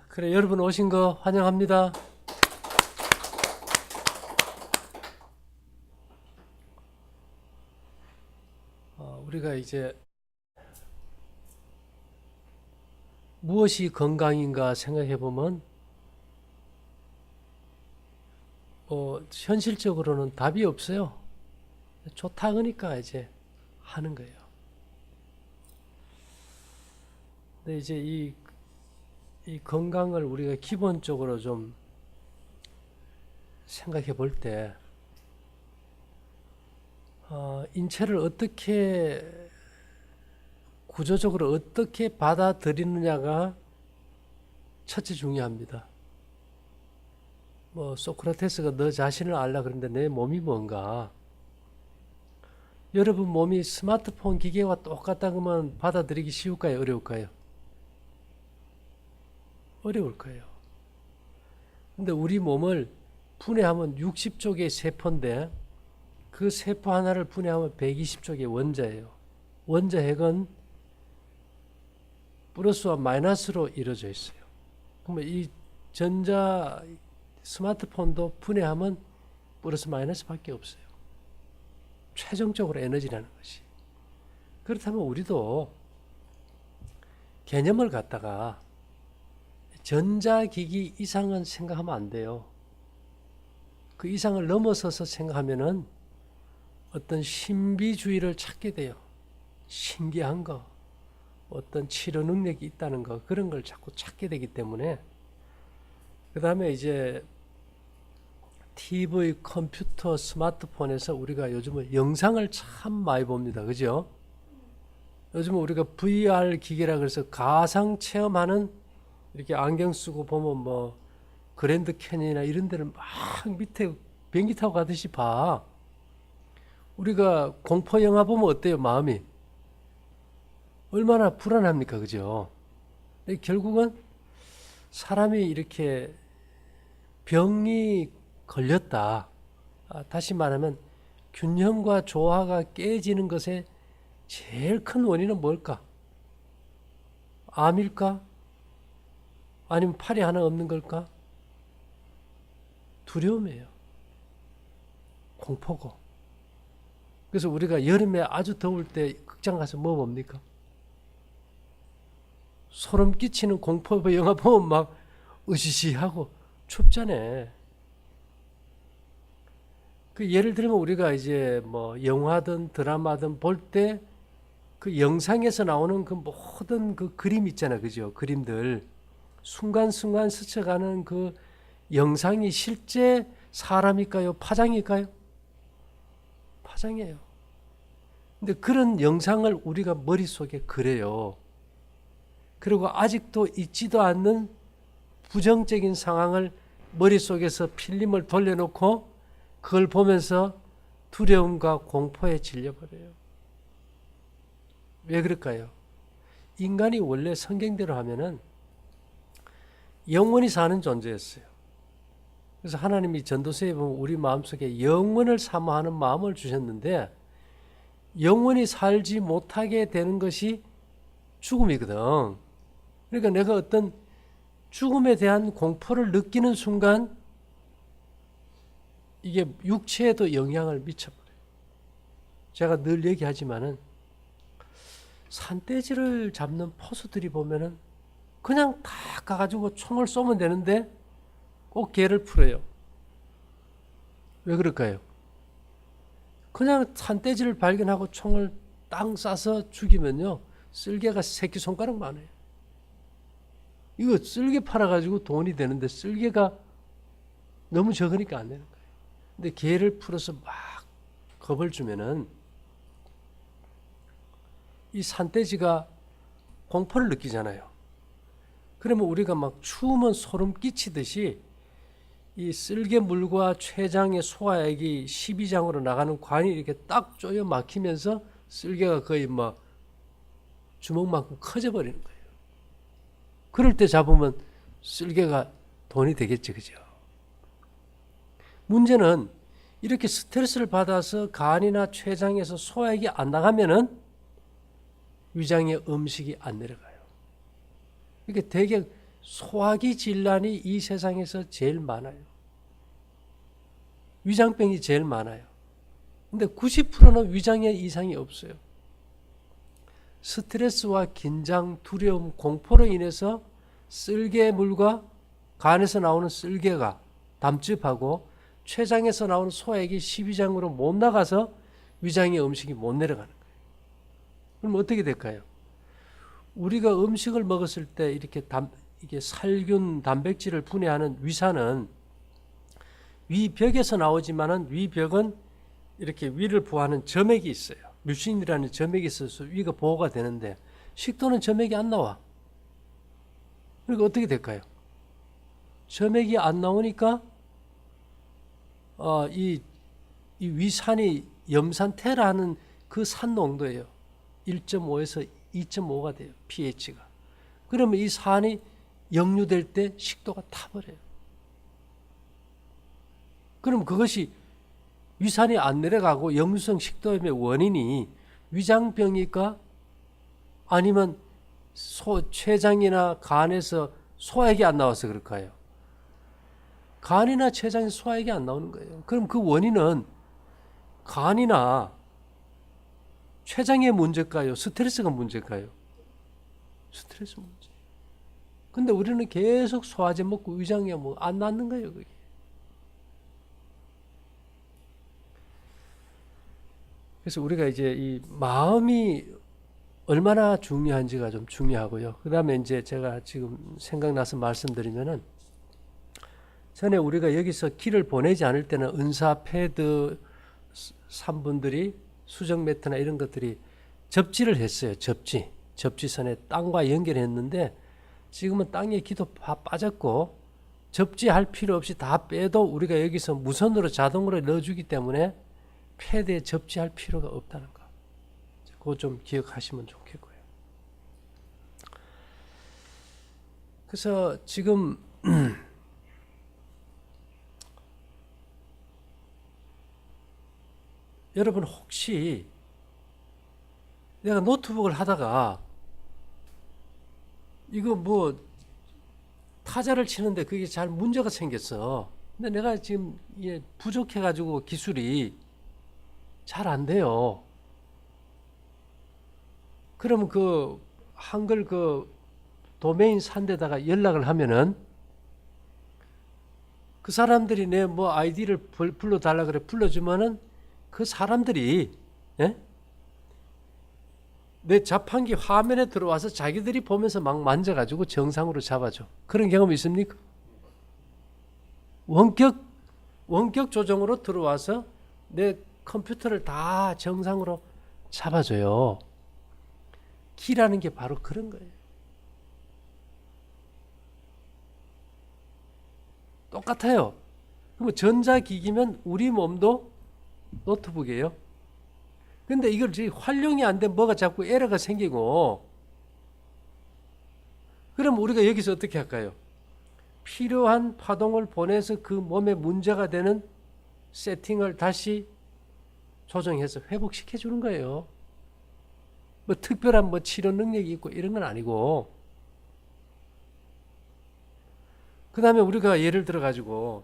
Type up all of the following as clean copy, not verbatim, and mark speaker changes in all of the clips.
Speaker 1: 그래, 여러분 오신 거 환영합니다. 우리가 이제 무엇이 건강인가 생각해 보면 현실적으로는 답이 없어요. 좋다 그러니까 이제 하는 거예요. 근데 이제 이 건강을 우리가 기본적으로 좀 생각해 볼 때, 인체를 어떻게 구조적으로 어떻게 받아들이느냐가 첫째 중요합니다. 소크라테스가 너 자신을 알라 그러는데 내 몸이 뭔가? 여러분 몸이 스마트폰 기계와 똑같다 그러면 받아들이기 쉬울까요? 어려울까요? 어려울 거예요. 근데 우리 몸을 분해하면 60쪽의 세포인데 그 세포 하나를 분해하면 120쪽의 원자예요. 원자핵은 플러스와 마이너스로 이루어져 있어요. 그러면 이 전자 스마트폰도 분해하면 플러스 마이너스밖에 없어요. 최종적으로 에너지라는 것이. 그렇다면 우리도 개념을 갖다가 전자기기 이상은 생각하면 안 돼요. 그 이상을 넘어서서 생각하면은 어떤 신비주의를 찾게 돼요. 신기한 거, 어떤 치료 능력이 있다는 거, 그런 걸 자꾸 찾게 되기 때문에, 그 다음에 이제 TV, 컴퓨터, 스마트폰에서 우리가 요즘은 영상을 참 많이 봅니다. 그죠? 요즘은 우리가 VR 기계라 그래서 가상 체험하는, 이렇게 안경 쓰고 보면 그랜드 캐니언이나 이런 데는 막 밑에 비행기 타고 가듯이 봐. 우리가 공포 영화 보면 어때요? 마음이 얼마나 불안합니까? 그죠? 결국은 사람이 이렇게 병이 걸렸다. 다시 말하면 균형과 조화가 깨지는 것의 제일 큰 원인은 뭘까? 암일까? 아니면 팔이 하나 없는 걸까? 두려움이에요. 공포고. 그래서 우리가 여름에 아주 더울 때 극장 가서 뭐 봅니까? 소름 끼치는 공포 영화 보면 막 으시시하고 춥잖아요. 그 예를 들면 우리가 이제 영화든 드라마든 볼 때 그 영상에서 나오는 그 모든 그 그림 있잖아요. 그죠? 그림들. 순간순간 스쳐가는 그 영상이 실제 사람일까요? 파장일까요? 파장이에요. 근데 그런 영상을 우리가 머릿속에 그려요. 그리고 아직도 있지도 않는 부정적인 상황을 머릿속에서 필름을 돌려놓고 그걸 보면서 두려움과 공포에 질려버려요. 왜 그럴까요? 인간이 원래 성경대로 하면은 영원히 사는 존재였어요. 그래서 하나님이 전도서에 보면 우리 마음속에 영원을 사모하는 마음을 주셨는데 영원히 살지 못하게 되는 것이 죽음이거든. 그러니까 내가 어떤 죽음에 대한 공포를 느끼는 순간 이게 육체에도 영향을 미쳐버려요. 제가 늘 얘기하지만은 산돼지를 잡는 포수들이 보면은 그냥 다 가가지고 총을 쏘면 되는데 꼭 개를 풀어요. 왜 그럴까요? 그냥 산돼지를 발견하고 총을 땅 쏴서 죽이면요, 쓸개가 새끼손가락만 해요. 이거 쓸개 팔아가지고 돈이 되는데 쓸개가 너무 적으니까 안 되는 거예요. 근데 개를 풀어서 막 겁을 주면은 이 산돼지가 공포를 느끼잖아요. 그러면 우리가 막 추우면 소름 끼치듯이 이 쓸개물과 췌장의 소화액이 12장으로 나가는 관이 이렇게 딱 쪼여 막히면서 쓸개가 거의 주먹만큼 커져버리는 거예요. 그럴 때 잡으면 쓸개가 돈이 되겠죠. 그죠? 문제는 이렇게 스트레스를 받아서 간이나 췌장에서 소화액이 안 나가면은 위장에 음식이 안 내려가요. 이게 되게 소화기 질환이 이 세상에서 제일 많아요. 위장병이 제일 많아요. 근데 90%는 위장에 이상이 없어요. 스트레스와 긴장, 두려움, 공포로 인해서 쓸개물과 간에서 나오는 쓸개가 담즙하고 췌장에서 나오는 소액이 십위장으로 못 나가서 위장의 음식이 못 내려가는 거예요. 그럼 어떻게 될까요? 우리가 음식을 먹었을 때 이게 살균, 단백질을 분해하는 위산은 위벽에서 나오지만은 위벽은 이렇게 위를 보호하는 점액이 있어요. 뮤신이라는 점액이 있어서 위가 보호가 되는데 식도는 점액이 안 나와. 그러니까 어떻게 될까요? 점액이 안 나오니까 이 위산이 염산테라는 그 산 농도예요. 1.5에서 2.5가 돼요. pH가. 그러면 이 산이 역류될 때 식도가 타버려요. 그럼 그것이 위산이 안 내려가고 역류성 식도염의 원인이 위장병일까? 아니면 췌장이나 간에서 소화액이 안 나와서 그럴까요? 간이나 췌장에서 소화액이 안 나오는 거예요. 그럼 그 원인은 간이나 췌장의 문제일까요? 스트레스가 문제일까요? 스트레스 문제. 근데 우리는 계속 소화제 먹고 위장에 뭐 안 낫는 거예요, 그게. 그래서 우리가 이제 이 마음이 얼마나 중요한지가 좀 중요하고요. 그 다음에 이제 제가 지금 생각나서 말씀드리면은 전에 우리가 여기서 기를 보내지 않을 때는 은사 패드 산분들이 수정 매트나 이런 것들이 접지를 했어요. 접지선에 땅과 연결했는데 지금은 땅에 기도 빠졌고 접지할 필요 없이 다 빼도 우리가 여기서 무선으로 자동으로 넣어주기 때문에 패드에 접지할 필요가 없다는 거. 그거 좀 기억하시면 좋겠고요. 그래서 지금 여러분 혹시 내가 노트북을 하다가 이거 뭐 타자를 치는데 그게 잘 문제가 생겼어. 근데 내가 지금 이게 부족해가지고 기술이 잘 안 돼요. 그러면 그 한글 그 도메인 산 데다가 연락을 하면은 그 사람들이 내 뭐 아이디를 불러달라 그래 불러주면은 그 사람들이 내 자판기 화면에 들어와서 자기들이 보면서 막 만져가지고 정상으로 잡아줘. 그런 경험 있습니까? 원격 조정으로 들어와서 내 컴퓨터를 다 정상으로 잡아줘요. 키라는 게 바로 그런 거예요. 똑같아요. 그럼 전자기기면 우리 몸도 노트북이에요. 근데 이걸 활용이 안 되면 뭐가 자꾸 에러가 생기고 그럼 우리가 여기서 어떻게 할까요? 필요한 파동을 보내서 그 몸에 문제가 되는 세팅을 다시 조정해서 회복시켜 주는 거예요. 뭐 특별한 뭐 치료 능력이 있고 이런 건 아니고. 그 다음에 우리가 예를 들어 가지고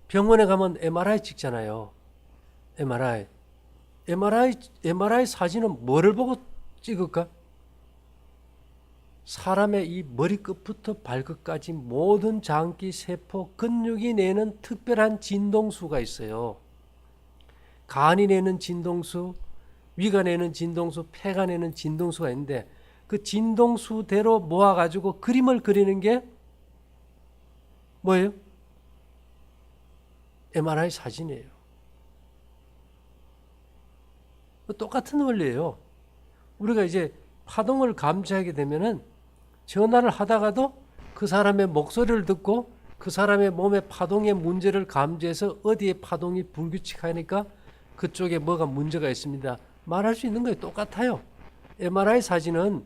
Speaker 1: 병원에 가면 MRI 찍잖아요. MRI 사진은 뭐를 보고 찍을까? 사람의 이 머리끝부터 발끝까지 모든 장기, 세포, 근육이 내는 특별한 진동수가 있어요. 간이 내는 진동수, 위가 내는 진동수, 폐가 내는 진동수가 있는데 그 진동수대로 모아가지고 그림을 그리는 게 뭐예요? MRI 사진이에요. 똑같은 원리예요. 우리가 이제 파동을 감지하게 되면은 전화를 하다가도 그 사람의 목소리를 듣고 그 사람의 몸의 파동의 문제를 감지해서 어디에 파동이 불규칙하니까 그쪽에 뭐가 문제가 있습니다. 말할 수 있는 거예요. 똑같아요. MRI 사진은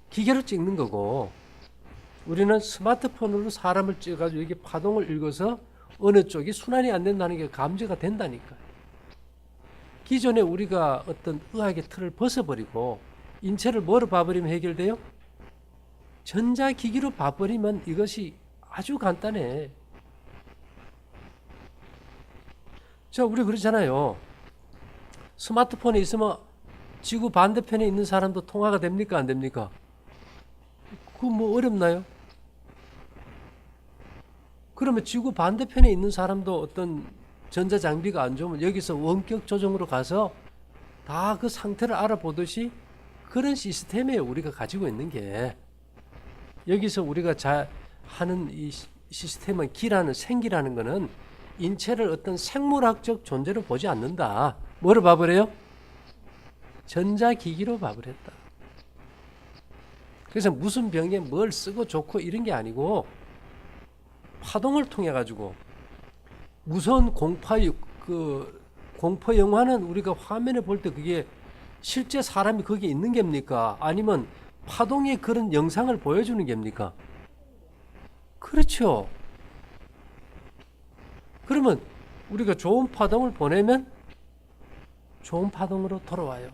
Speaker 1: 기계로 찍는 거고 우리는 스마트폰으로 사람을 찍어가지고 이게 파동을 읽어서 어느 쪽이 순환이 안 된다는 게 감지가 된다니까요. 기존에 우리가 어떤 의학의 틀을 벗어버리고 인체를 뭐로 봐버리면 해결돼요? 전자기기로 봐버리면 이것이 아주 간단해. 자, 우리 그러잖아요. 스마트폰이 있으면 지구 반대편에 있는 사람도 통화가 됩니까? 안 됩니까? 그거 뭐 어렵나요? 그러면 지구 반대편에 있는 사람도 어떤 전자장비가 안 좋으면 여기서 원격 조정으로 가서 다 그 상태를 알아보듯이 그런 시스템이에요. 우리가 가지고 있는 게. 여기서 우리가 하는 이 시스템은 생기라는 거는 인체를 어떤 생물학적 존재로 보지 않는다. 뭐를 봐버려요? 전자기기로 봐버렸다. 그래서 무슨 병에 뭘 쓰고 좋고 이런 게 아니고 파동을 통해 가지고 무서운 공포 영화는 우리가 화면에 볼 때 그게 실제 사람이 거기에 있는 겁니까? 아니면 파동의 그런 영상을 보여주는 겁니까? 그렇죠. 그러면 우리가 좋은 파동을 보내면 좋은 파동으로 돌아와요.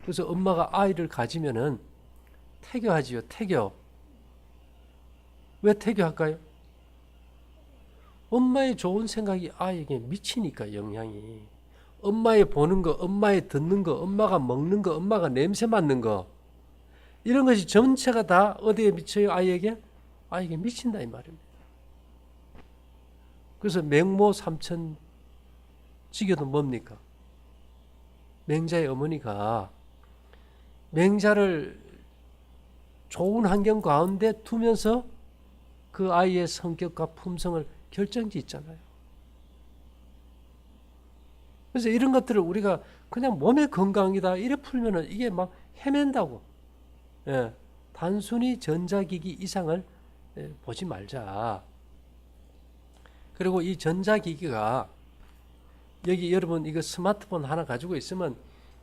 Speaker 1: 그래서 엄마가 아이를 가지면은 태교하지요. 태교. 왜 태교할까요? 엄마의 좋은 생각이 아이에게 미치니까 영향이. 엄마의 보는 거, 엄마의 듣는 거, 엄마가 먹는 거, 엄마가 냄새 맡는 거 이런 것이 전체가 다 어디에 미쳐요? 아이에게? 아이에게 미친다 이 말입니다. 그래서 맹모 삼천지교도 뭡니까? 맹자의 어머니가 맹자를 좋은 환경 가운데 두면서 그 아이의 성격과 품성을 결정짓잖아요. 그래서 이런 것들을 우리가 그냥 몸의 건강이다 이래 풀면은 이게 막 헤맨다고. 예, 단순히 전자기기 이상을 보지 말자. 그리고 이 전자기기가 여기 여러분 이거 스마트폰 하나 가지고 있으면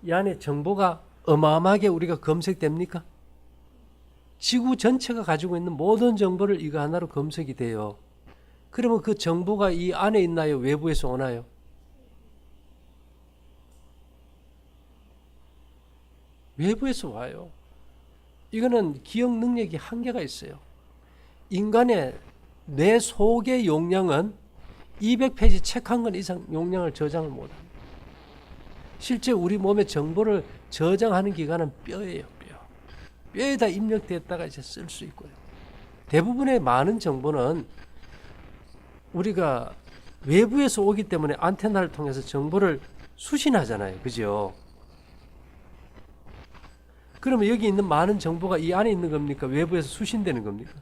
Speaker 1: 이 안에 정보가 어마어마하게 우리가 검색됩니까? 지구 전체가 가지고 있는 모든 정보를 이거 하나로 검색이 돼요. 그러면 그 정보가 이 안에 있나요? 외부에서 오나요? 외부에서 와요. 이거는 기억 능력이 한계가 있어요. 인간의 뇌 속의 용량은 200페이지 책 한 권 이상 용량을 저장을 못합니다. 실제 우리 몸의 정보를 저장하는 기관은 뼈예요. 뼈에다 입력됐다가 이제 쓸 수 있고요. 대부분의 많은 정보는 우리가 외부에서 오기 때문에 안테나를 통해서 정보를 수신하잖아요. 그죠? 그러면 여기 있는 많은 정보가 이 안에 있는 겁니까? 외부에서 수신되는 겁니까?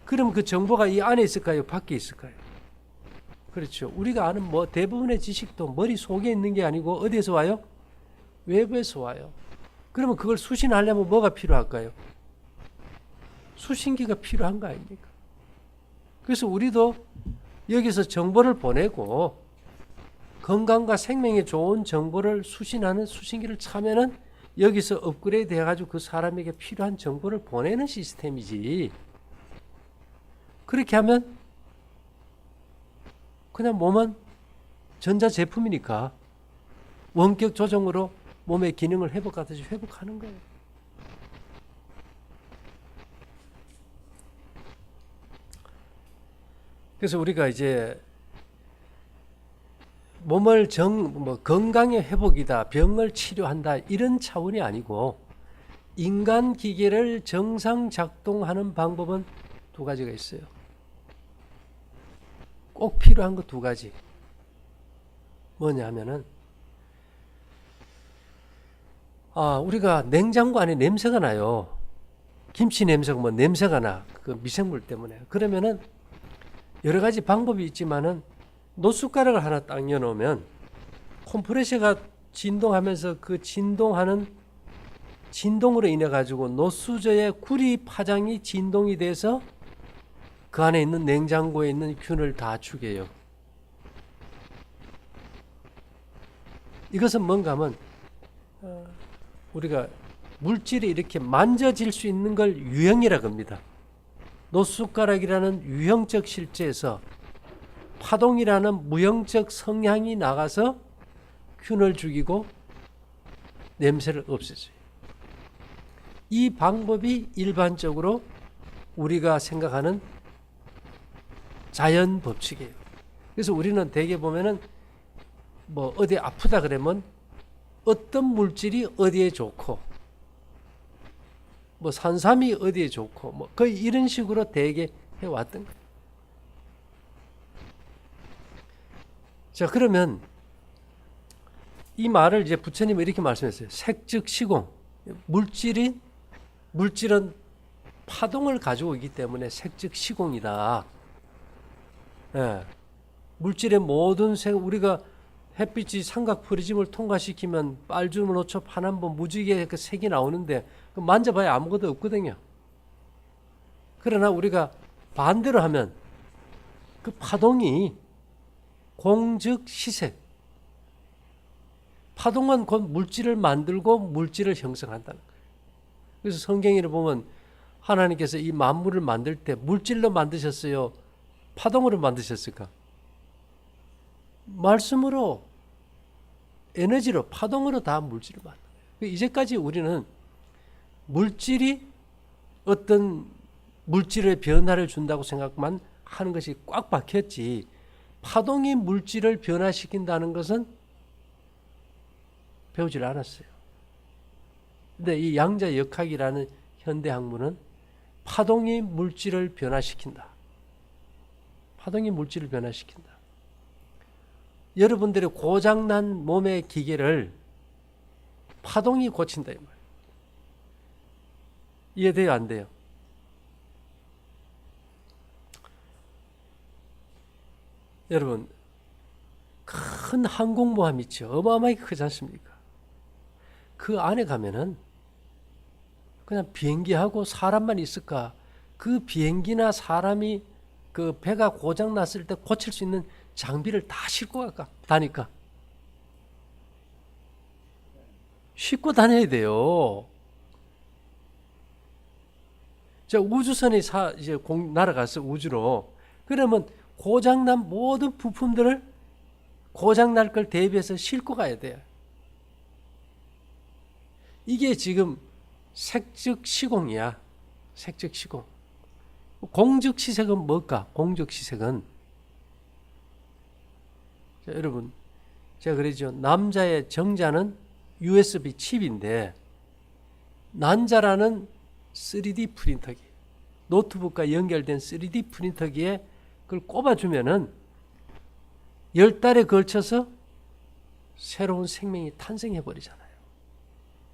Speaker 1: 그럼 그 정보가 이 안에 있을까요? 밖에 있을까요? 그렇죠. 우리가 아는 뭐 대부분의 지식도 머릿속에 있는 게 아니고 어디에서 와요? 외부에서 와요. 그러면 그걸 수신하려면 뭐가 필요할까요? 수신기가 필요한 거 아닙니까? 그래서 우리도 여기서 정보를 보내고 건강과 생명에 좋은 정보를 수신하는 수신기를 차면은 여기서 업그레이드 해가지고 그 사람에게 필요한 정보를 보내는 시스템이지. 그렇게 하면 그냥 몸은 전자제품이니까 원격 조정으로 몸의 기능을 회복하듯이 회복하는 거예요. 그래서 우리가 이제 몸을 건강의 회복이다, 병을 치료한다 이런 차원이 아니고 인간 기계를 정상 작동하는 방법은 두 가지가 있어요. 꼭 필요한 거 두 가지. 뭐냐 하면은 우리가 냉장고 안에 냄새가 나요. 김치 냄새가 뭐 냄새가 나. 그 미생물 때문에. 그러면은 여러 가지 방법이 있지만은 노숟가락을 하나 딱 넣어놓으면 컴프레셔가 진동하면서 그 진동하는 진동으로 인해 가지고 노수저의 구리 파장이 진동이 돼서 그 안에 있는 냉장고에 있는 균을 다 죽여요. 이것은 뭔가 하면 우리가 물질이 이렇게 만져질 수 있는 걸 유형이라고 합니다. 노숟가락이라는 유형적 실제에서 파동이라는 무형적 성향이 나가서 균을 죽이고 냄새를 없애줘요. 이 방법이 일반적으로 우리가 생각하는 자연 법칙이에요. 그래서 우리는 대개 보면은 뭐 어디 아프다 그러면 어떤 물질이 어디에 좋고 뭐 산삼이 어디에 좋고 뭐 거의 이런 식으로 대개 해왔던 거예요. 자, 그러면 이 말을 이제 부처님은 이렇게 말씀했어요. 색즉 시공. 물질은 파동을 가지고 있기 때문에 색즉 시공이다. 예. 물질의 모든 우리가 햇빛이 삼각 프리즘을 통과시키면 빨주노 노초 파남보 무지개 그 색이 나오는데 만져봐야 아무것도 없거든요. 그러나 우리가 반대로 하면 그 파동이 공즉 시색. 파동은 곧 물질을 만들고 물질을 형성한다는 거예요. 그래서 성경에 보면 하나님께서 이 만물을 만들 때 물질로 만드셨어요? 파동으로 만드셨을까? 말씀으로, 에너지로, 파동으로 다 물질을 만든 거예요. 이제까지 우리는 물질이 어떤 물질의 변화를 준다고 생각만 하는 것이 꽉 박혔지, 파동이 물질을 변화시킨다는 것은 배우질 않았어요. 근데 이 양자역학이라는 현대 학문은 파동이 물질을 변화시킨다. 파동이 물질을 변화시킨다. 여러분들의 고장난 몸의 기계를 파동이 고친다 이 말이에요. 이해돼요? 안 돼요? 여러분, 큰 항공모함 있죠. 어마어마하게 크지 않습니까? 그 안에 가면은 그냥 비행기하고 사람만 있을까? 그 비행기나 사람이 그 배가 고장 났을 때 고칠 수 있는 장비를 다 싣고 갈까? 다니까. 싣고 다녀야 돼요. 자, 우주선이 이제 날아갔어, 우주로. 그러면 고장난 모든 부품들을 고장날 걸 대비해서 싣고 가야 돼요. 이게 지금 색즉 시공이야. 색즉 시공. 공즉 시색은 뭘까? 공즉 시색은, 자, 여러분, 제가 그랬죠. 남자의 정자는 USB 칩인데 난자라는 3D 프린터기, 노트북과 연결된 3D 프린터기에 그걸 꼽아주면은 10달에 걸쳐서 새로운 생명이 탄생해버리잖아요.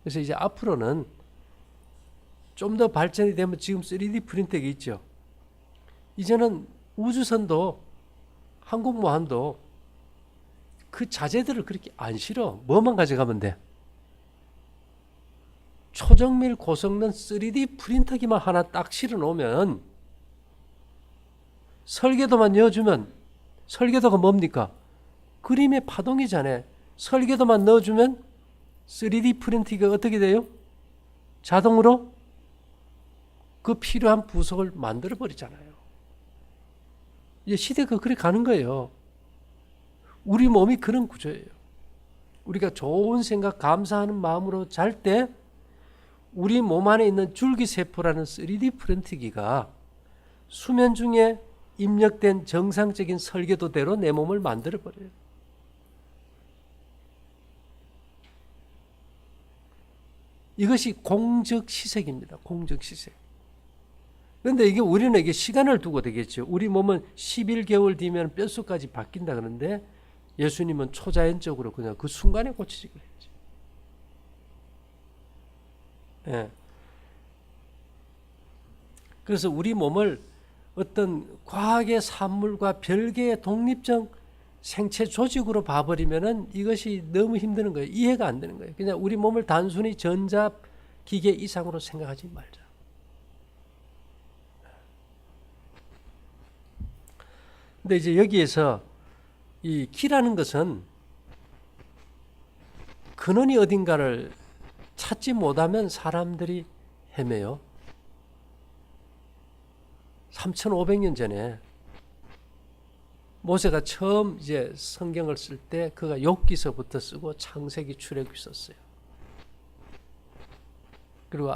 Speaker 1: 그래서 이제 앞으로는 좀 더 발전이 되면 지금 3D 프린터기 있죠. 이제는 우주선도 항공모함도 그 자재들을 그렇게 안 실어. 뭐만 가져가면 돼? 초정밀 고성능 3D 프린터기만 하나 딱 실어 놓으면, 설계도만 넣어주면, 설계도가 뭡니까? 그림의 파동이잖아요. 설계도만 넣어주면 3D 프린터기가 어떻게 돼요? 자동으로 그 필요한 부속을 만들어 버리잖아요. 이제 시대가 그렇게 가는 거예요. 우리 몸이 그런 구조예요. 우리가 좋은 생각, 감사하는 마음으로 잘 때 우리 몸 안에 있는 줄기세포라는 3D 프린터기가 수면 중에 입력된 정상적인 설계도대로 내 몸을 만들어 버려요. 이것이 공적시색입니다. 공적시색. 그런데 이게 우리는 이게 시간을 두고 되겠죠. 우리 몸은 11개월 뒤면 뼛속까지 바뀐다 그러는데 예수님은 초자연적으로 그냥 그 순간에 고치시기로 했죠. 예. 그래서 우리 몸을 어떤 과학의 산물과 별개의 독립적 생체 조직으로 봐버리면은 이것이 너무 힘드는 거예요. 이해가 안 되는 거예요. 그냥 우리 몸을 단순히 전자기계 이상으로 생각하지 말자. 근데 이제 여기에서 이 기라는 것은 근원이 어딘가를 찾지 못하면 사람들이 헤매요. 3,500년 전에 모세가 처음 이제 성경을 쓸 때 그가 욥기서부터 쓰고 창세기, 출애굽기 썼어요. 그리고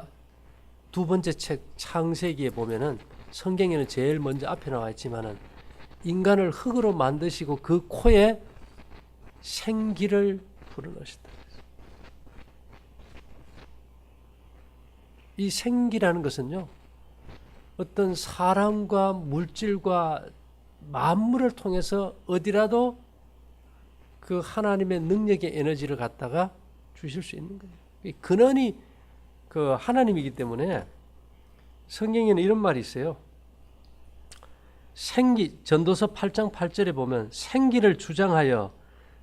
Speaker 1: 두 번째 책 창세기에 보면은 성경에는 제일 먼저 앞에 나와 있지만은 인간을 흙으로 만드시고 그 코에 생기를 불어넣으셨다. 이 생기라는 것은요, 어떤 사람과 물질과 만물을 통해서 어디라도 그 하나님의 능력의 에너지를 갖다가 주실 수 있는 거예요. 이 근원이 그 하나님이기 때문에 성경에는 이런 말이 있어요. 생기, 전도서 8장 8절에 보면 생기를 주장하여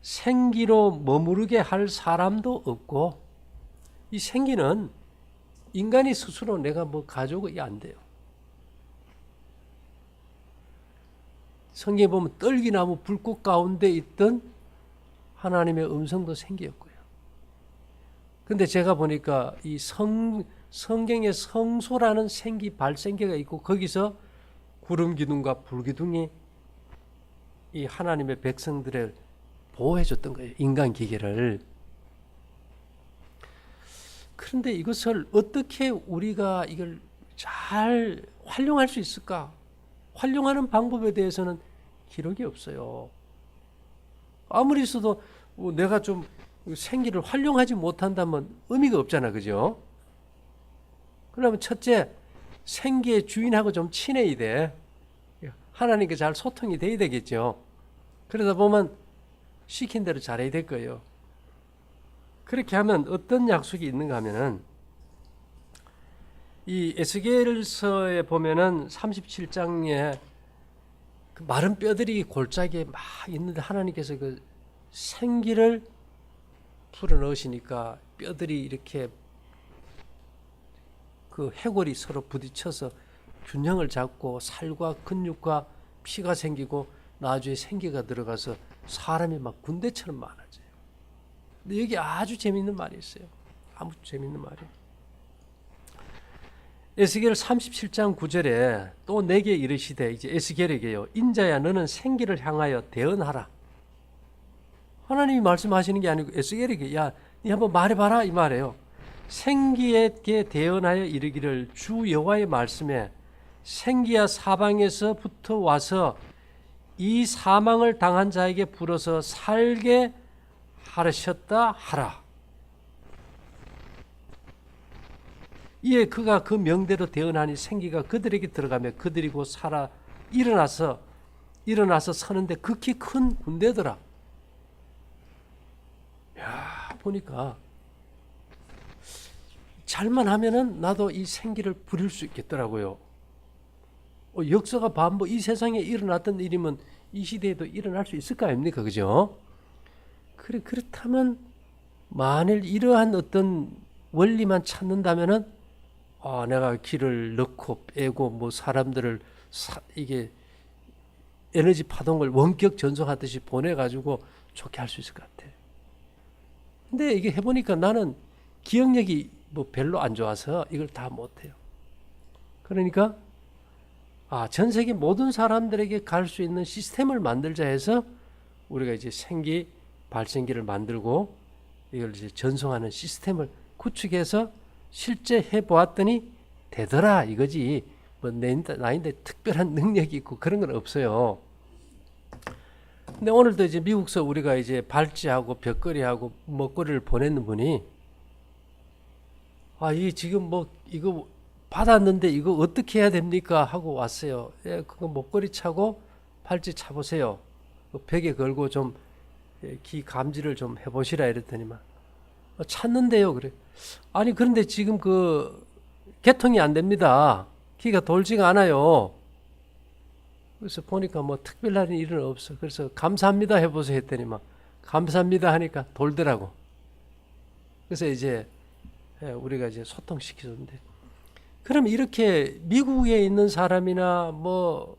Speaker 1: 생기로 머무르게 할 사람도 없고, 이 생기는 인간이 스스로 내가 뭐 가져오고 안 돼요. 성경에 보면 떨기나무 불꽃 가운데 있던 하나님의 음성도 생기였고요. 근데 제가 보니까 이 성경의 성소라는 생기 발생기가 있고 거기서 구름 기둥과 불 기둥이 이 하나님의 백성들을 보호해 줬던 거예요. 인간 기계를. 그런데 이것을 어떻게 우리가 이걸 잘 활용할 수 있을까? 활용하는 방법에 대해서는 기록이 없어요. 아무리 있어도 내가 좀 생기를 활용하지 못한다면 의미가 없잖아, 그죠? 그러면 첫째, 생기의 주인하고 좀 친해야 돼. 하나님께 잘 소통이 돼야 되겠죠. 그러다 보면 시킨 대로 잘해야 될 거예요. 그렇게 하면 어떤 약속이 있는가 하면은 이 에스겔서에 보면은 37장에 그 마른 뼈들이 골짜기에 막 있는데 하나님께서 그 생기를 풀어 넣으시니까 뼈들이 이렇게 그 해골이 서로 부딪혀서 균형을 잡고 살과 근육과 피가 생기고 나중에 생기가 들어가서 사람이 막 군대처럼 많아져요. 근데 여기 아주 재밌는 말이 있어요. 아주 재밌는 말이에요. 에스겔 37장 9절에 또 내게 이르시되, 이제 에스겔에게요, 인자야 너는 생기를 향하여 대언하라. 하나님이 말씀하시는 게 아니고 에스겔에게, 야, 니 한번 말해봐라 이 말이에요. 생기에게 대언하여 이르기를 주 여호와의 말씀에 생기야 사방에서부터 와서 이 사망을 당한 자에게 불어서 살게 하셨다 하라. 이에 그가 그 명대로 대언하니 생기가 그들에게 들어가며 그들이 곧 살아 일어나서 서는데 극히 큰 군대더라. 야, 보니까 잘만 하면은 나도 이 생기를 부릴 수 있겠더라고요. 역사가 반복, 이 세상에 일어났던 일이면 이 시대에도 일어날 수 있을 거 아닙니까? 그죠? 그렇다면 만일 이러한 어떤 원리만 찾는다면은 내가 기를 넣고 빼고 뭐 사람들을 이게 에너지 파동을 원격 전송하듯이 보내가지고 좋게 할 수 있을 것 같아. 근데 이게 해보니까 나는 기억력이 뭐 별로 안 좋아서 이걸 다 못해요. 그러니까 전 세계 모든 사람들에게 갈 수 있는 시스템을 만들자 해서 우리가 이제 생기 발생기를 만들고 이걸 이제 전송하는 시스템을 구축해서 실제 해보았더니 되더라 이거지. 뭐 나인데 특별한 능력이 있고 그런 건 없어요. 근데 오늘도 이제 미국서 우리가 이제 발찌하고 벽걸이하고 먹거리를 보냈는 분이 이 지금 뭐 이거 받았는데 이거 어떻게 해야 됩니까 하고 왔어요. 예, 그거 목걸이 차고 팔찌 차보세요. 벽에 걸고 좀 기 감지를 좀 해보시라 이랬더니만 찾는데요. 그래. 아니 그런데 지금 그 개통이 안 됩니다. 기가 돌지가 않아요. 그래서 보니까 뭐 특별한 일은 없어. 그래서 감사합니다 해보세요 했더니만 감사합니다 하니까 돌더라고. 그래서 이제 우리가 이제 소통시켜줬는데, 그럼 이렇게 미국에 있는 사람이나 뭐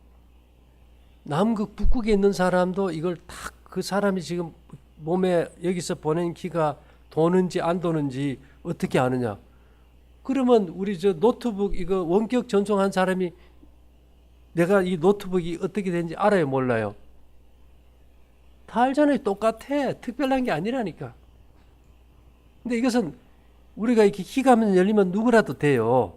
Speaker 1: 남극 북극에 있는 사람도 이걸 딱 그 사람이 지금 몸에 여기서 보낸 기가 도는지 안 도는지 어떻게 아느냐? 그러면 우리 저 노트북 이거 원격 전송한 사람이 내가 이 노트북이 어떻게 되는지 알아요, 몰라요? 다 알잖아요. 똑같아. 특별한 게 아니라니까. 근데 이것은 우리가 이렇게 희가면 열리면 누구라도 돼요.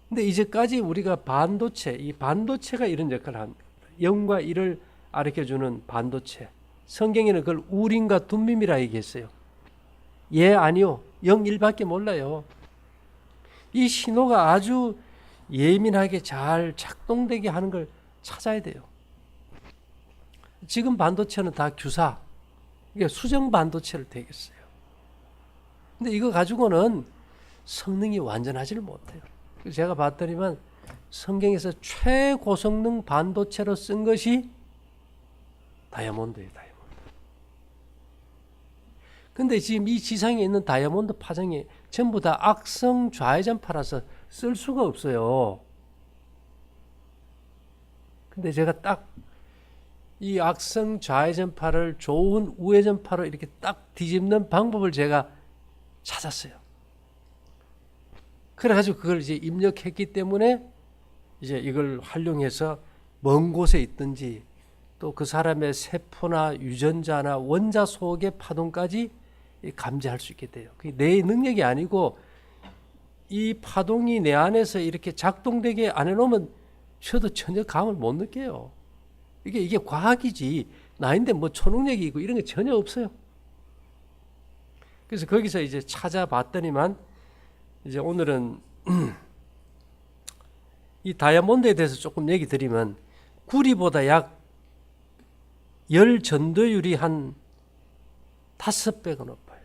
Speaker 1: 근데 이제까지 우리가 반도체, 이 반도체가 이런 역할을 합니다. 0과 1을 가르쳐주는 반도체. 성경에는 그걸 우림과 둠밈이라 얘기했어요. 예, 아니요. 0, 1밖에 몰라요. 이 신호가 아주 예민하게 잘 작동되게 하는 걸 찾아야 돼요. 지금 반도체는 다 규사, 그러니까 수정 반도체를 되겠어요. 근데 이거 가지고는 성능이 완전하지를 못해요. 제가 봤더니만 성경에서 최고성능 반도체로 쓴 것이 다이아몬드예요. 다이아몬드. 근데 지금 이 지상에 있는 다이아몬드 파장이 전부 다 악성 좌회전파라서 쓸 수가 없어요. 근데 제가 딱 이 악성 좌회전파를 좋은 우회전파로 이렇게 딱 뒤집는 방법을 제가 찾았어요. 그래가지고 그걸 이제 입력했기 때문에 이제 이걸 활용해서 먼 곳에 있든지 또 그 사람의 세포나 유전자나 원자 속의 파동까지 감지할 수 있게 돼요. 그게 내 능력이 아니고 이 파동이 내 안에서 이렇게 작동되게 안 해놓으면 저도 전혀 감을 못 느껴요. 이게 과학이지 나인데 뭐 초능력이 있고 이런 게 전혀 없어요. 그래서 거기서 이제 찾아봤더니만 이제 오늘은 이 다이아몬드에 대해서 조금 얘기 드리면 구리보다 약 열 전도율이 한 5배가 높아요.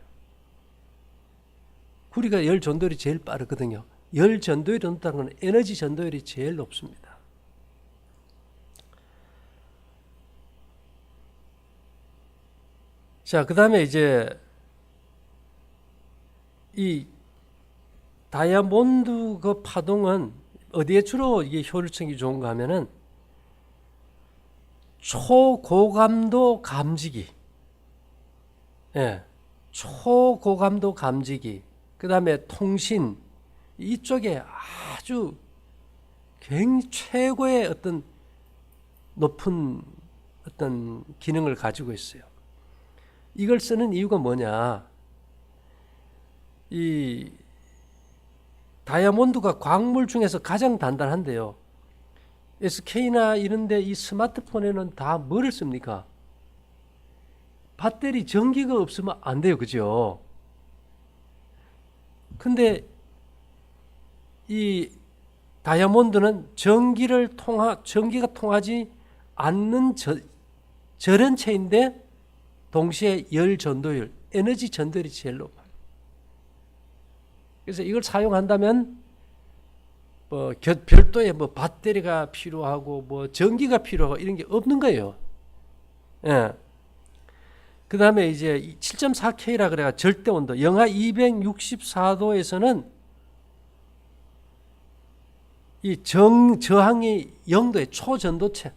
Speaker 1: 구리가 열 전도율이 제일 빠르거든요. 열 전도율이 높다는 건 에너지 전도율이 제일 높습니다. 자, 그 다음에 이제 이 다이아몬드 그 파동은 어디에 주로 이게 효율성이 좋은가 하면은 초고감도 감지기, 초고감도 감지기, 그 다음에 통신 이쪽에 아주 굉장히 최고의 어떤 높은 어떤 기능을 가지고 있어요. 이걸 쓰는 이유가 뭐냐? 이 다이아몬드가 광물 중에서 가장 단단한데요. SK나 이런데 이 스마트폰에는 다 뭐를 씁니까? 배터리 전기가 없으면 안 돼요, 그죠? 근데 이 다이아몬드는 전기가 통하지 않는 절연체인데 동시에 열 전도율, 에너지 전도율이 제일 높아요. 그래서 이걸 사용한다면 별도의 배터리가 필요하고 전기가 필요하고 이런 게 없는 거예요. 예. 그 다음에 이제 7.4K라 그래가 절대 온도, 영하 264도에서는 이 저항이 0도의 초전도체.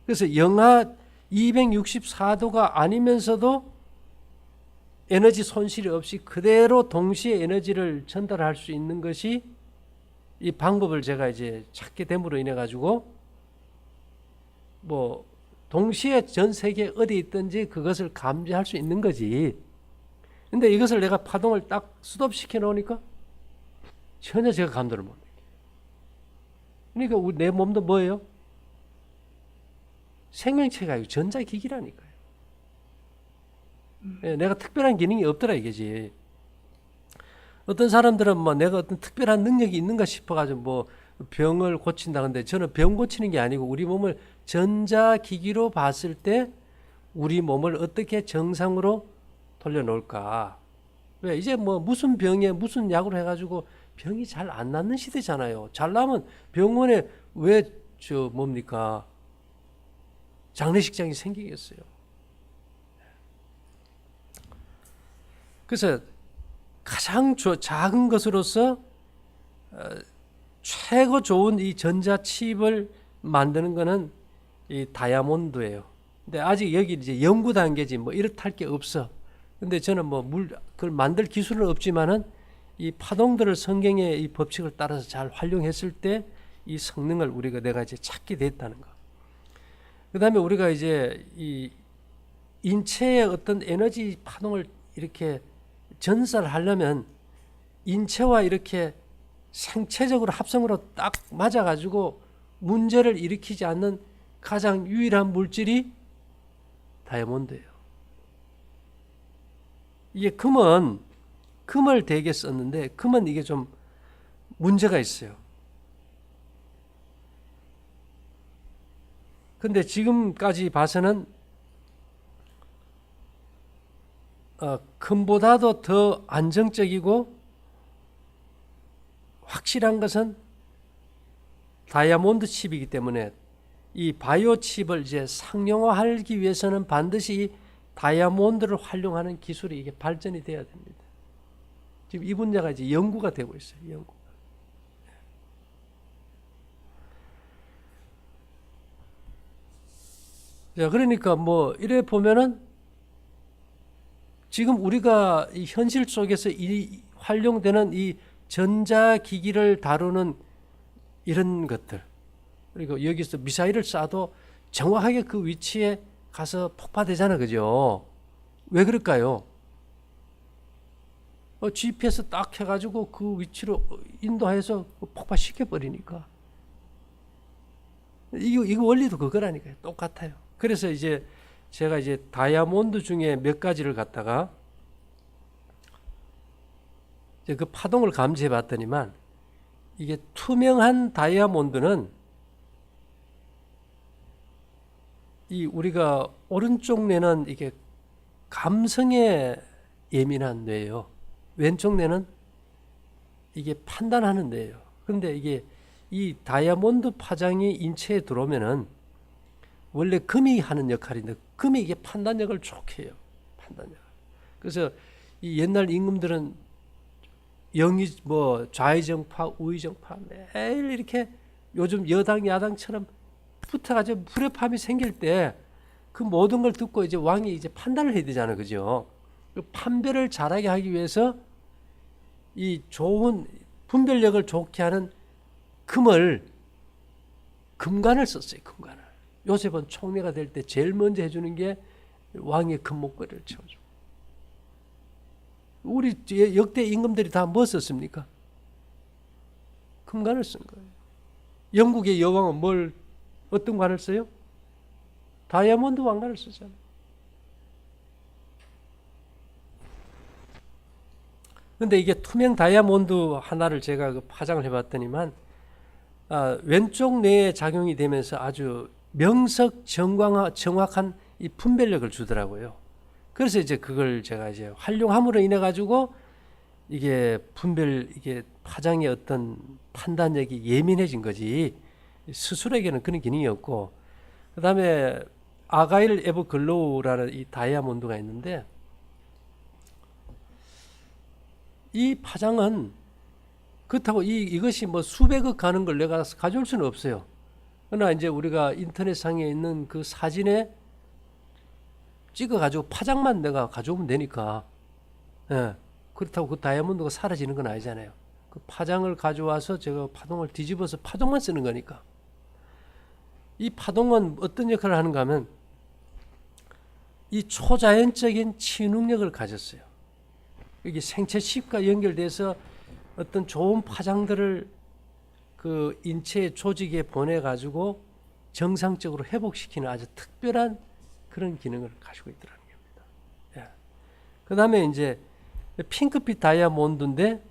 Speaker 1: 그래서 영하 264도가 아니면서도 에너지 손실이 없이 그대로 동시에 에너지를 전달할 수 있는 것이 이 방법을 제가 이제 찾게 됨으로 인해 가지고 동시에 전 세계 어디 있든지 그것을 감지할 수 있는 거지. 근데 이것을 내가 파동을 딱 스톱시켜 놓으니까 전혀 제가 감도를 못 느껴요. 그러니까 내 몸도 뭐예요? 생명체가 아니고 전자기기라니까요. 내가 특별한 기능이 없더라 이게지. 어떤 사람들은 내가 어떤 특별한 능력이 있는가 싶어가지고 병을 고친다. 근데 저는 병 고치는 게 아니고 우리 몸을 전자기기로 봤을 때 우리 몸을 어떻게 정상으로 돌려놓을까. 왜 이제 무슨 병에 무슨 약으로 해가지고 병이 잘 안 낫는 시대잖아요. 잘 나면 병원에 왜 뭡니까 장례식장이 생기겠어요. 그래서 가장 작은 것으로서 최고 좋은 이 전자칩을 만드는 거는 이 다이아몬드예요. 근데 아직 여기 이제 연구 단계지 이렇다 할 게 없어. 근데 저는 그걸 만들 기술은 없지만은 이 파동들을 성경의 이 법칙을 따라서 잘 활용했을 때 이 성능을 내가 이제 찾게 됐다는 거. 그 다음에 우리가 이제 이 인체의 어떤 에너지 파동을 이렇게 전달하려면 인체와 이렇게 생체적으로 합성으로 딱 맞아가지고 문제를 일으키지 않는 가장 유일한 물질이 다이아몬드예요. 이게 금을 되게 썼는데 금은 이게 좀 문제가 있어요. 근데 지금까지 봐서는 금보다도 더 안정적이고 확실한 것은 다이아몬드 칩이기 때문에 이 바이오 칩을 이제 상용화하기 위해서는 반드시 다이아몬드를 활용하는 기술이 이게 발전이 돼야 됩니다. 지금 이 분야가 이제 연구가 되고 있어요. 연구. 자, 그러니까 뭐 이래 보면은 지금 우리가 이 현실 속에서 이 활용되는 이 전자기기를 다루는 이런 것들, 그리고 여기서 미사일을 쏴도 정확하게 그 위치에 가서 폭파되잖아, 그죠? 왜 그럴까요? GPS 딱 해가지고 그 위치로 인도해서 폭파시켜 버리니까. 이거 원리도 그거라니까요. 똑같아요. 그래서 이제 제가 이제 다이아몬드 중에 몇 가지를 갖다가 이제 그 파동을 감지해 봤더니만 이게 투명한 다이아몬드는 이 우리가 오른쪽 뇌는 이게 감성에 예민한 뇌예요. 왼쪽 뇌는 이게 판단하는 뇌예요. 그런데 이게 이 다이아몬드 파장이 인체에 들어오면은 원래 금이 하는 역할인데 금이 이게 판단력을 좋게 해요. 판단력. 그래서 이 옛날 임금들은 영의 뭐 좌의정파, 우의정파 매일 이렇게 요즘 여당 야당처럼 붙어가지고 불협화음이 생길 때 그 모든 걸 듣고 이제 왕이 이제 판단을 해야 되잖아요, 그죠? 그 판별을 잘하게 하기 위해서 이 좋은 분별력을 좋게 하는 금관을 썼어요, 금관을. 요셉은 총리가 될 때 제일 먼저 해주는 게 왕의 금목걸이를 채워주고. 우리 역대 임금들이 다 뭐 썼습니까? 금관을 쓴 거예요. 영국의 여왕은 어떤 관을 써요? 다이아몬드 왕관을 쓰잖아요. 근데 이게 투명 다이아몬드 하나를 제가 그 파장을 해봤더니만 왼쪽 뇌에 작용이 되면서 아주 명석 정확한 이 분별력을 주더라고요. 그래서 이제 그걸 제가 이제 활용함으로 인해 가지고 이게 이게 파장의 어떤 판단력이 예민해진 거지 스스로에게는 그런 기능이 없고, 그 다음에 아가일 에버글로우라는 이 다이아몬드가 있는데 이 파장은 그렇다고 이것이 뭐 수백억 가는 걸 내가 가져올 수는 없어요. 그러나 이제 우리가 인터넷상에 있는 그 사진에 찍어가지고 파장만 내가 가져오면 되니까, 예. 그렇다고 그 다이아몬드가 사라지는 건 아니잖아요. 그 파장을 가져와서 제가 파동을 뒤집어서 파동만 쓰는 거니까. 이 파동은 어떤 역할을 하는가 하면 이 초자연적인 치유능력을 가졌어요. 이게 생체 칩과 연결돼서 어떤 좋은 파장들을 그 인체의 조직에 보내가지고 정상적으로 회복시키는 아주 특별한 그런 기능을 가지고 있더라는 겁니다. 예. 그 다음에 이제 핑크빛 다이아몬드인데,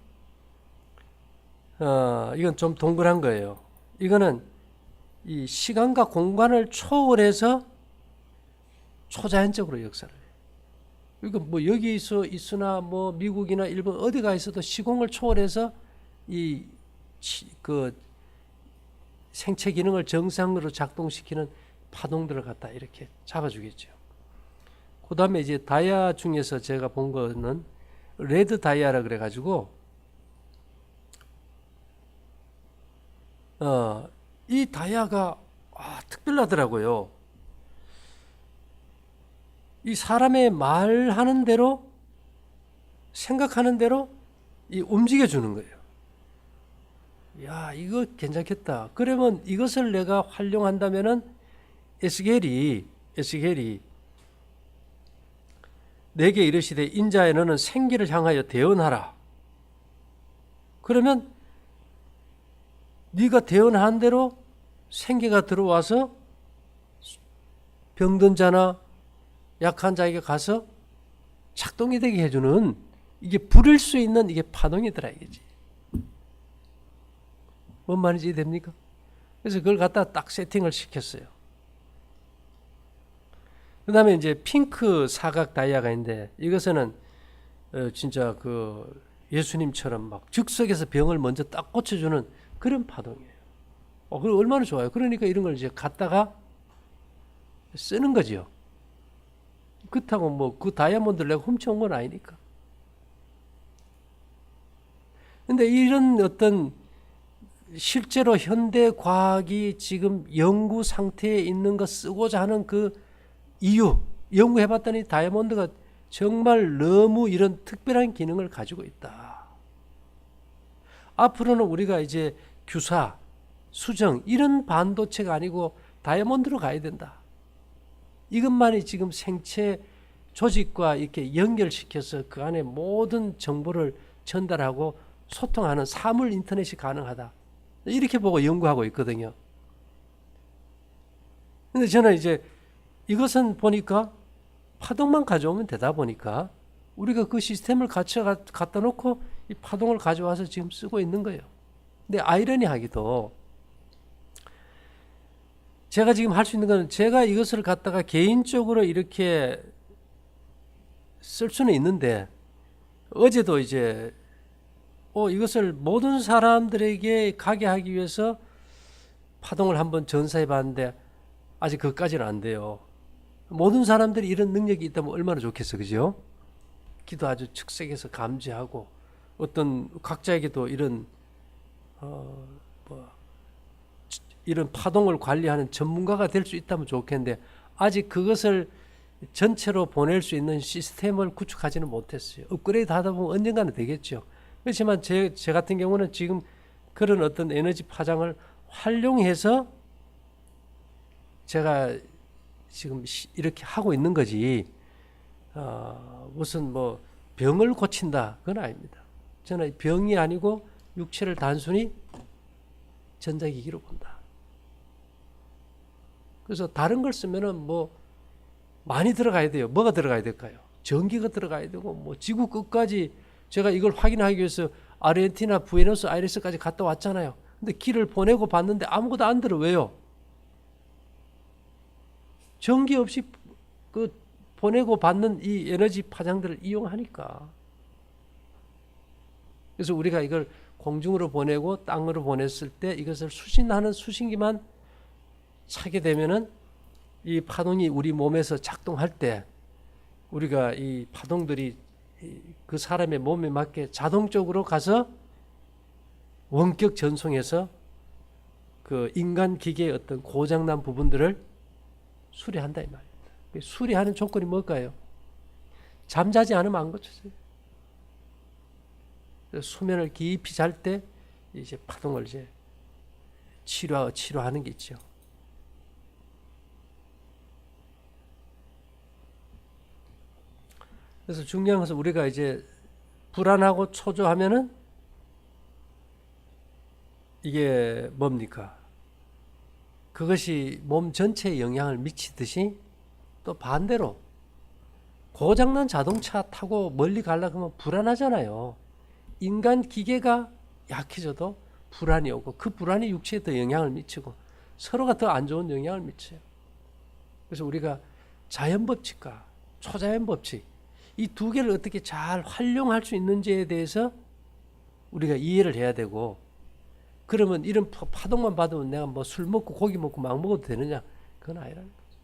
Speaker 1: 이건 좀 동그란 거예요. 이거는 이 시간과 공간을 초월해서 초자연적으로 역사를 해요. 이거 뭐 여기 있으나 뭐 미국이나 일본 어디가 있어도 시공을 초월해서 그 생체 기능을 정상으로 작동시키는 파동들을 갖다 이렇게 잡아주겠죠. 그 다음에 이제 다이아 중에서 제가 본 거는 레드 다이아라 그래가지고 이 다이아가 특별하더라고요. 이 사람의 말하는 대로 생각하는 대로 움직여 주는 거예요. 야, 이거 괜찮겠다. 그러면 이것을 내가 활용한다면은 에스겔이 내게 이르시되 인자에 너는 생기를 향하여 대언하라. 그러면 네가 대언한 대로 생기가 들어와서 병든 자나 약한 자에게 가서 작동이 되게 해주는, 이게 부릴 수 있는 이게 파동이더라 이거지. 뭔 말인지 이해됩니까? 그래서 그걸 갖다 딱 세팅을 시켰어요. 그 다음에 이제 핑크 사각 다이아가 있는데, 이것은 진짜 그 예수님처럼 막 즉석에서 병을 먼저 딱 고쳐주는 그런 파동이에요. 그럼 얼마나 좋아요. 그러니까 이런 걸 이제 갖다가 쓰는 거지요. 그렇다고 뭐 그 다이아몬드를 내가 훔쳐온 건 아니니까. 근데 이런 어떤 실제로 현대 과학이 지금 연구 상태에 있는 거 쓰고자 하는 그 이유, 연구해봤더니 다이아몬드가 정말 너무 이런 특별한 기능을 가지고 있다. 앞으로는 우리가 이제 규사, 수정 이런 반도체가 아니고 다이아몬드로 가야 된다. 이것만이 지금 생체 조직과 이렇게 연결시켜서 그 안에 모든 정보를 전달하고 소통하는 사물 인터넷이 가능하다. 이렇게 보고 연구하고 있거든요. 근데 저는 이제 이것은 보니까 파동만 가져오면 되다 보니까 우리가 그 시스템을 갖다 놓고 이 파동을 가져와서 지금 쓰고 있는 거예요. 근데 아이러니하게도 제가 지금 할 수 있는 건, 제가 이것을 갖다가 개인적으로 이렇게 쓸 수는 있는데, 어제도 이제 이것을 모든 사람들에게 가게 하기 위해서 파동을 한번 전사해 봤는데 아직 그것까지는 안 돼요. 모든 사람들이 이런 능력이 있다면 얼마나 좋겠어, 그죠? 기도 아주 즉석에서 감지하고 어떤 각자에게도 이런 이런 파동을 관리하는 전문가가 될 수 있다면 좋겠는데, 아직 그것을 전체로 보낼 수 있는 시스템을 구축하지는 못했어요. 업그레이드 하다 보면 언젠가는 되겠죠. 그렇지만 제 같은 경우는 지금 그런 어떤 에너지 파장을 활용해서 제가 지금 이렇게 하고 있는 거지, 무슨 뭐 병을 고친다, 그건 아닙니다. 저는 병이 아니고 육체를 단순히 전자기기로 본다. 그래서 다른 걸 쓰면은 뭐 많이 들어가야 돼요. 뭐가 들어가야 될까요? 전기가 들어가야 되고, 뭐 지구 끝까지 제가 이걸 확인하기 위해서 아르헨티나 부에노스아이레스까지 갔다 왔잖아요. 근데 길을 보내고 봤는데 아무것도 안 들어. 왜요? 전기 없이 그 보내고 받는 이 에너지 파장들을 이용하니까. 그래서 우리가 이걸 공중으로 보내고 땅으로 보냈을 때 이것을 수신하는 수신기만 차게 되면은 이 파동이 우리 몸에서 작동할 때 우리가 이 파동들이 그 사람의 몸에 맞게 자동적으로 가서 원격 전송해서 그 인간 기계의 어떤 고장난 부분들을 수리한다 이 말입니다. 수리하는 조건이 뭘까요? 잠자지 않으면 안 고쳐져요. 수면을 깊이 잘 때 이제 파동을 이제 치료하는 게 있죠. 그래서 중요한 것은 우리가 이제 불안하고 초조하면은 이게 뭡니까? 그것이 몸 전체에 영향을 미치듯이 또 반대로 고장난 자동차 타고 멀리 가려고 하면 불안하잖아요. 인간 기계가 약해져도 불안이 오고 그 불안이 육체에 더 영향을 미치고 서로가 더 안 좋은 영향을 미쳐요. 그래서 우리가 자연법칙과 초자연법칙 이 두 개를 어떻게 잘 활용할 수 있는지에 대해서 우리가 이해를 해야 되고, 그러면 이런 파동만 받으면 내가 뭐 술 먹고 고기 먹고 막 먹어도 되느냐? 그건 아니라는 거죠.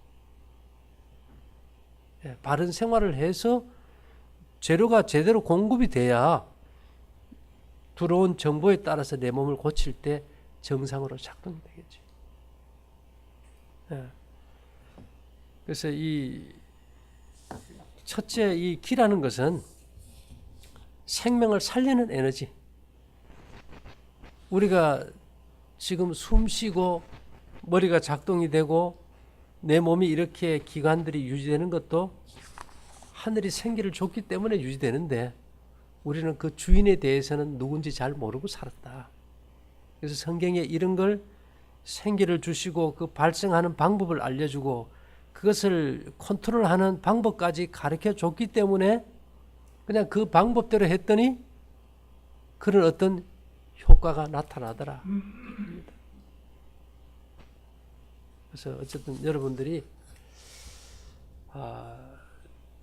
Speaker 1: 예, 바른 생활을 해서 재료가 제대로 공급이 돼야 들어온 정보에 따라서 내 몸을 고칠 때 정상으로 작동이 되겠죠. 예. 그래서 이 첫째 이 기라는 것은 생명을 살리는 에너지. 우리가 지금 숨 쉬고 머리가 작동이 되고 내 몸이 이렇게 기관들이 유지되는 것도 하늘이 생기를 줬기 때문에 유지되는데, 우리는 그 주인에 대해서는 누군지 잘 모르고 살았다. 그래서 성경에 이런 걸 생기를 주시고 그 발생하는 방법을 알려주고 그것을 컨트롤하는 방법까지 가르쳐 줬기 때문에 그냥 그 방법대로 했더니 그런 어떤 효과가 나타나더라. 그래서 어쨌든 여러분들이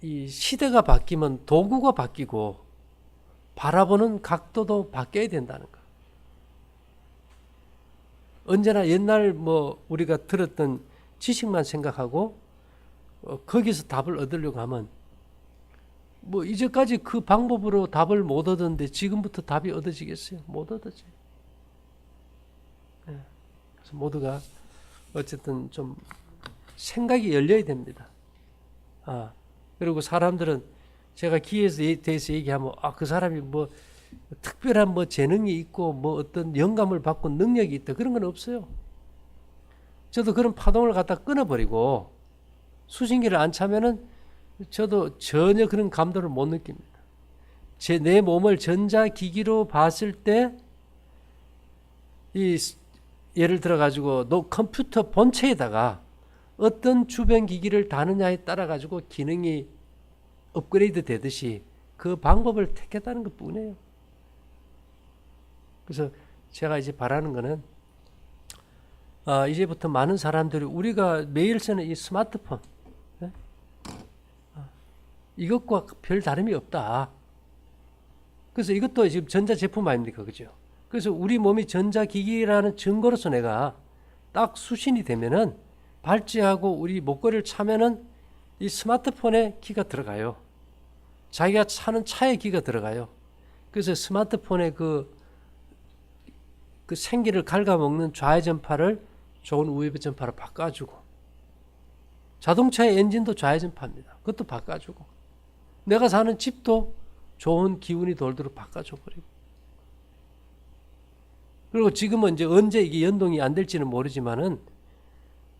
Speaker 1: 이 시대가 바뀌면 도구가 바뀌고 바라보는 각도도 바뀌어야 된다는 거. 언제나 옛날 우리가 들었던 지식만 생각하고 거기서 답을 얻으려고 하면 이제까지 그 방법으로 답을 못 얻었는데 지금부터 답이 얻어지겠어요? 못 얻어져요. 네. 그래서 모두가 어쨌든 좀 생각이 열려야 됩니다. 그리고 사람들은 제가 기회에 대해서 얘기하면 그 사람이 특별한 재능이 있고 어떤 영감을 받고 능력이 있다 그런 건 없어요. 저도 그런 파동을 갖다 끊어버리고 수신기를 안 차면은 저도 전혀 그런 감동을 못 느낍니다. 내 몸을 전자기기로 봤을 때 예를 들어 가지고 컴퓨터 본체에다가 어떤 주변 기기를 다느냐에 따라 가지고 기능이 업그레이드 되듯이 그 방법을 택했다는 것 뿐이에요. 그래서 제가 이제 바라는 거는 이제부터 많은 사람들이 우리가 매일 쓰는 이 스마트폰 이것과 별 다름이 없다. 그래서 이것도 지금 전자제품 아닙니까? 그죠? 그래서 우리 몸이 전자기기라는 증거로서 내가 딱 수신이 되면은 발찌하고 우리 목걸이를 차면은 이 스마트폰에 키가 들어가요. 자기가 차는 차에 키가 들어가요. 그래서 스마트폰에 그 생기를 갉아먹는 좌회전파를 좋은 우회전파로 바꿔주고 자동차의 엔진도 좌회전파입니다. 그것도 바꿔주고 내가 사는 집도 좋은 기운이 돌도록 바꿔줘버리고 그리고 지금은 이제 언제 이게 연동이 안 될지는 모르지만은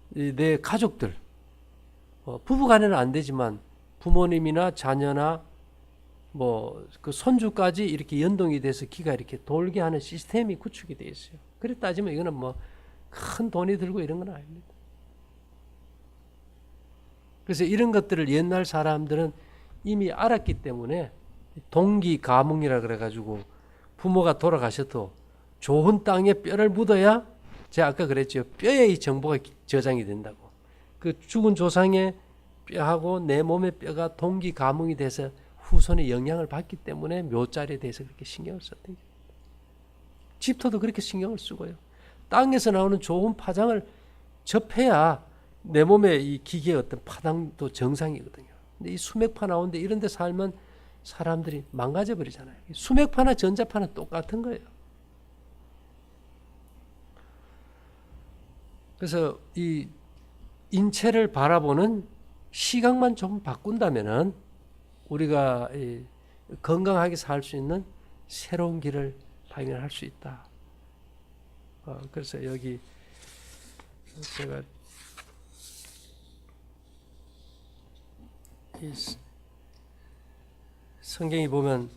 Speaker 1: 내 가족들 부부간에는 안 되지만 부모님이나 자녀나 그 손주까지 이렇게 연동이 돼서 기가 이렇게 돌게 하는 시스템이 구축이 되어 있어요. 그래 따지면 이거는 큰 돈이 들고 이런 건 아닙니다. 그래서 이런 것들을 옛날 사람들은 이미 알았기 때문에 동기 가뭉이라 그래가지고 부모가 돌아가셔도 좋은 땅에 뼈를 묻어야 제가 아까 그랬죠. 뼈에 이 정보가 저장이 된다고. 그 죽은 조상의 뼈하고 내 몸의 뼈가 동기 가뭉이 돼서 후손의 영향을 받기 때문에 묘자리에 대해서 그렇게 신경을 썼던 겁니다. 집터도 그렇게 신경을 쓰고요. 땅에서 나오는 좋은 파장을 접해야 내 몸의 이 기계의 어떤 파장도 정상이거든요. 근데 이 수맥파 나오는데 이런 데 살면 사람들이 망가져 버리잖아요. 수맥파나 전자파는 똑같은 거예요. 그래서 이 인체를 바라보는 시각만 좀 바꾼다면은 우리가 건강하게 살 수 있는 새로운 길을 발견할 수 있다. 그래서 여기 제가 이 성경이 보면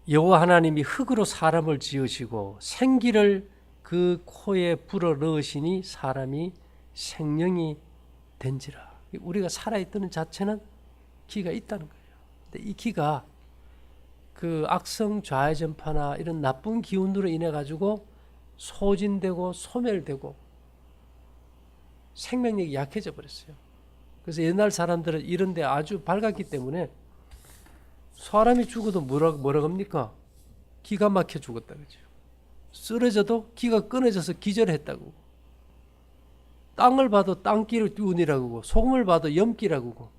Speaker 1: 여호와 하나님이 흙으로 사람을 지으시고 생기를 그 코에 불어 넣으시니 사람이 생명이 된지라. 우리가 살아있다는 자체는 기가 있다는 거예요. 근데 이 기가 그 악성 좌회전파나 이런 나쁜 기운으로 인해 가지고 소진되고 소멸되고 생명력이 약해져 버렸어요. 그래서 옛날 사람들은 이런 데 아주 밝았기 때문에 사람이 죽어도 뭐라 합니까? 기가 막혀 죽었다 그죠. 쓰러져도 기가 끊어져서 기절했다고. 땅을 봐도 땅기운이라고, 소금을 봐도 염기라고,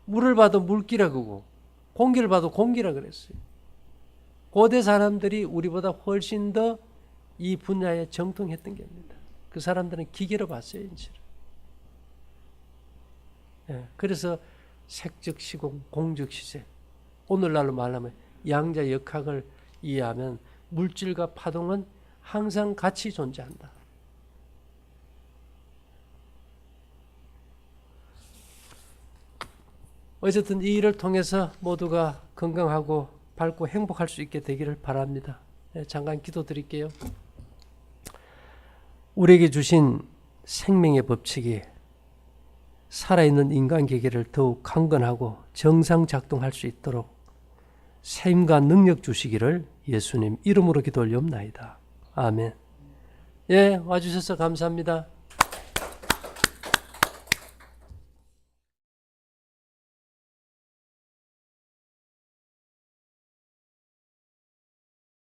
Speaker 1: 물을 봐도 물기라고, 공기를 봐도 공기라 그랬어요. 고대 사람들이 우리보다 훨씬 더 이 분야에 정통했던 겁니다. 그 사람들은 기계로 봤어요, 인체를. 그래서 색즉 시공, 공즉 시제. 오늘날로 말하면 양자 역학을 이해하면 물질과 파동은 항상 같이 존재한다. 어쨌든 이 일을 통해서 모두가 건강하고 밝고 행복할 수 있게 되기를 바랍니다. 잠깐 기도드릴게요. 우리에게 주신 생명의 법칙이 살아있는 인간계계를 더욱 강건하고 정상 작동할 수 있도록 세임과 능력 주시기를 예수님 이름으로 기도 올리옵나이다. 아멘. 예, 와주셔서 감사합니다.